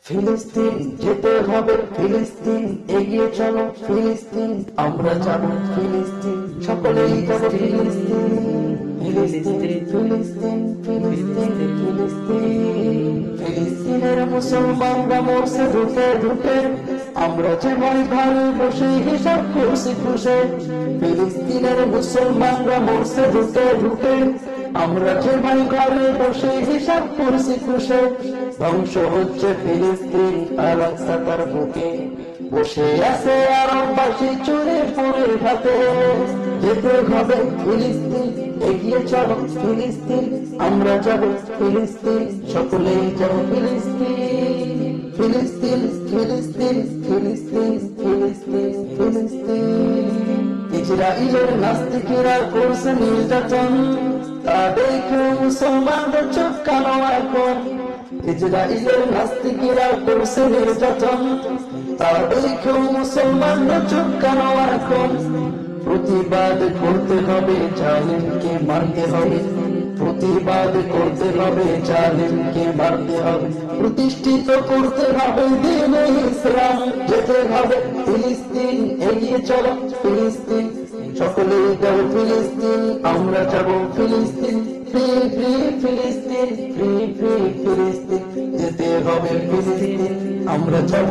ফিলিস্তিন যেতে হবে, ফিলিস্তিন এগিয়ে চলো, ফিলিস্তিন আমরা যাব, ফিলিস্তিন সকলেই যাব, ফিলিস্তিন ফিলিস্তিন ফিলিস্তিন ফিলিস্তিন ফিলিস্তিন। ফিলিস্তিনের মুসলমানরা মরছে ঢুকে ঢুকে, আমরা যে ভাই ঘরে বসে হিসাব করছি খুশে। ফিলিস্তিনের মুসলমানরা মরছে ঢুকে ঢুকে, আমরা যে ভাই ঘরে বসে হিসাব করছি খুশে। ধ্বংস হচ্ছে ফিলিস্তিন আল আকসা তার বুকে, বসে আছে আরববাসী চুরে পুরে ভাতে। যেতে হবে ফিলিস্তিন এগিয়ে চলো, ফিলিস্তিন আমরা যাব, ফিলিস্তিন সকলেই যাব, ফিলিস্তিন ফিলিস্তিন ফিলিস্তিন ফিলিস্তিন ফিলিস্তিন ফিলিস্তিন। ইসরাইলের নাস্তিকেরা করছে নির্যাতন, তা দেখে মুসলমানদের চোখ কালো এখন। ইসরাইলের নাস্তিকেরা করছে নির্যাতন, তা দেখে মুসলমানদের চোখ কালো এখন। প্রতিবাদ করতে হবে, জালিমকে মারতে হবে, প্রতিবাদ করতে হবে, জালিমকে মারতে হবে, প্রতিষ্ঠিত করতে হবে দ্বীনে ইসলাম। যেতে হবে ফিলিস্তিন এগিয়ে চলো, ফিলিস্তিন সকলেই যাব, ফিলিস্তিন আমরা যাব, ফিলিস্তিন ফ্রি ফ্রি ফিলিস্তিন ফ্রি ফ্রি ফিলিস্তিন। যেতে হবে ফিলিস্তিন আমরা যাব।